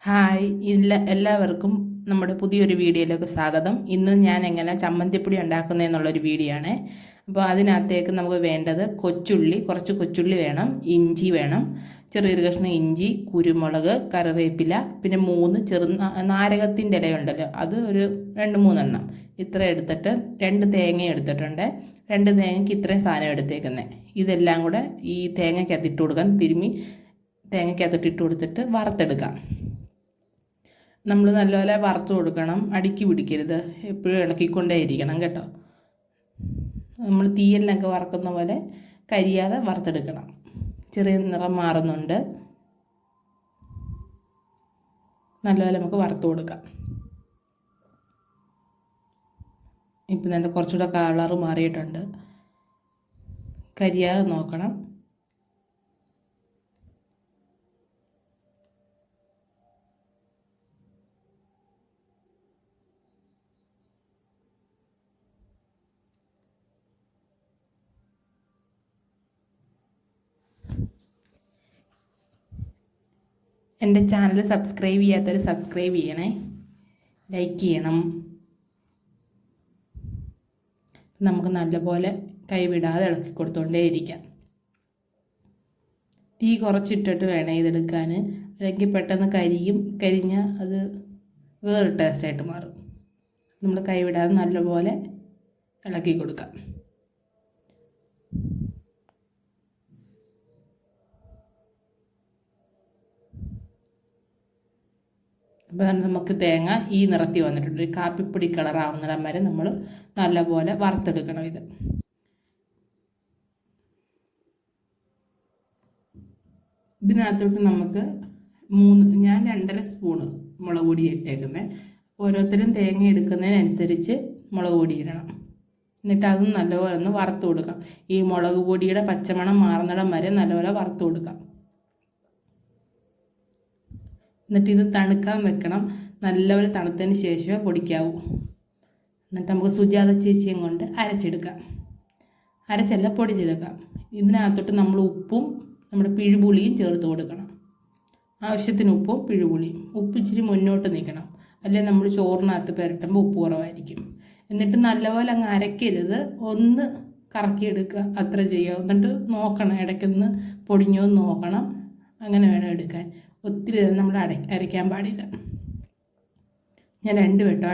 Hi എല്ലാവർക്കും നമ്മുടെ പുതിയൊരു വീഡിയോയിലേക്ക് സ്വാഗതം. ഇന്ന് ഞാൻ എങ്ങനെ ചമ്മന്തിപ്പൊടി ഉണ്ടാക്കുന്നതെന്നുള്ളൊരു വീഡിയോ ആണ്. അപ്പോൾ അതിനകത്തേക്ക് നമുക്ക് വേണ്ടത് കുറച്ച് കൊച്ചുള്ളി വേണം, ഇഞ്ചി വേണം, ചെറിയൊരു കഷ്ണം ഇഞ്ചി, കുരുമുളക്, കറിവേപ്പില, പിന്നെ 3 നാരകത്തിൻ്റെ ഇലയുണ്ടല്ലോ, അത് ഒരു 2-3 ഇത്ര എടുത്തിട്ട് 2 തേങ്ങ എടുത്തിട്ടുണ്ട്. 2 തേങ്ങയ്ക്ക് ഇത്രയും സാധനം എടുത്തേക്കുന്നത്. ഇതെല്ലാം കൂടെ ഈ തേങ്ങയ്ക്കകത്തിട്ട് കൊടുക്കാം. തേങ്ങയ്ക്കകത്തിട്ട് കൊടുത്തിട്ട് വറുത്തെടുക്കാം. നമ്മൾ നല്ലപോലെ വറുത്ത് കൊടുക്കണം, അടുക്കി പിടിക്കരുത്, എപ്പോഴും ഇളക്കിക്കൊണ്ടേ ഇരിക്കണം കേട്ടോ. നമ്മൾ തീയലിനൊക്കെ വറക്കുന്ന പോലെ കരിയാതെ വറുത്തെടുക്കണം. ചെറിയ നിറം മാറുന്നുണ്ട്, നല്ലപോലെ നമുക്ക് വറുത്ത് കൊടുക്കാം. ഇപ്പം നല്ല കുറച്ചുകൂടെ കളറ് മാറിയിട്ടുണ്ട്, കരിയാതെ നോക്കണം. എൻ്റെ ചാനൽ സബ്സ്ക്രൈബ് ചെയ്യാത്തവർ സബ്സ്ക്രൈബ് ചെയ്യണേ, ലൈക്ക് ചെയ്യണം. നമുക്ക് നല്ലപോലെ കൈവിടാതെ ഇളക്കി കൊടുത്തുകൊണ്ടേ ഇരിക്കാം. തീ കുറച്ചിട്ടിട്ട് വേണം ഇതെടുക്കാൻ, അല്ലെങ്കിൽ പെട്ടെന്ന് കരിഞ്ഞാൽ അത് വേറെ ടേസ്റ്റായിട്ട് മാറും. നമ്മൾ കൈവിടാതെ നല്ലപോലെ ഇളക്കി കൊടുക്കാം. അപ്പോൾ നമുക്ക് തേങ്ങ ഈ നിറത്തി വന്നിട്ടുണ്ട്. ഒരു കാപ്പിപ്പൊടി കളറാവുന്നിടം വരെ നമ്മൾ നല്ലപോലെ വറുത്തെടുക്കണം. ഇതിനകത്തോട്ട് നമുക്ക് ഞാൻ 2.5 സ്പൂണ് മുളക് പൊടി ഇട്ടേക്കുന്നത്. ഓരോരുത്തരും തേങ്ങ എടുക്കുന്നതിനനുസരിച്ച് മുളക് പൊടി ഇടണം. എന്നിട്ട് അതും നല്ലപോലെ ഒന്ന് വറുത്ത് കൊടുക്കാം. ഈ മുളക് പൊടിയുടെ പച്ചമണം മാറുന്നിടം വരെ നല്ലപോലെ വറുത്ത് കൊടുക്കാം. എന്നിട്ട് ഇത് തണുക്കാൻ വെക്കണം. നല്ലപോലെ തണുത്തതിന് ശേഷമേ പൊടിക്കാവൂ. എന്നിട്ട് നമുക്ക് സുജാത ചേച്ചിയും കൊണ്ട് പൊടിച്ചെടുക്കാം. ഇതിനകത്തോട്ട് നമ്മൾ ഉപ്പും നമ്മുടെ പിഴുപുളിയും ചേർത്ത് കൊടുക്കണം. ആവശ്യത്തിന് ഉപ്പും പിഴുപുളിയും. ഉപ്പ് ഇച്ചിരി മുന്നോട്ട് നിൽക്കണം, അല്ലെങ്കിൽ നമ്മൾ ചോറിനകത്ത് പുരട്ടുമ്പോൾ ഉപ്പ് കുറവായിരിക്കും. എന്നിട്ട് നല്ലപോലെ അങ്ങ് അരക്കരുത്, ഒന്ന് കറക്കിയെടുക്കുക, അത്ര ചെയ്യുക. എന്നിട്ട് നോക്കണം, ഇടയ്ക്കൊന്ന് പൊടിഞ്ഞോ നോക്കണം. അങ്ങനെ വേണം എടുക്കാൻ. ഒത്തിരി നമ്മൾ അരയ്ക്കാൻ പാടില്ല. ഞാൻ 2 വെട്ടോ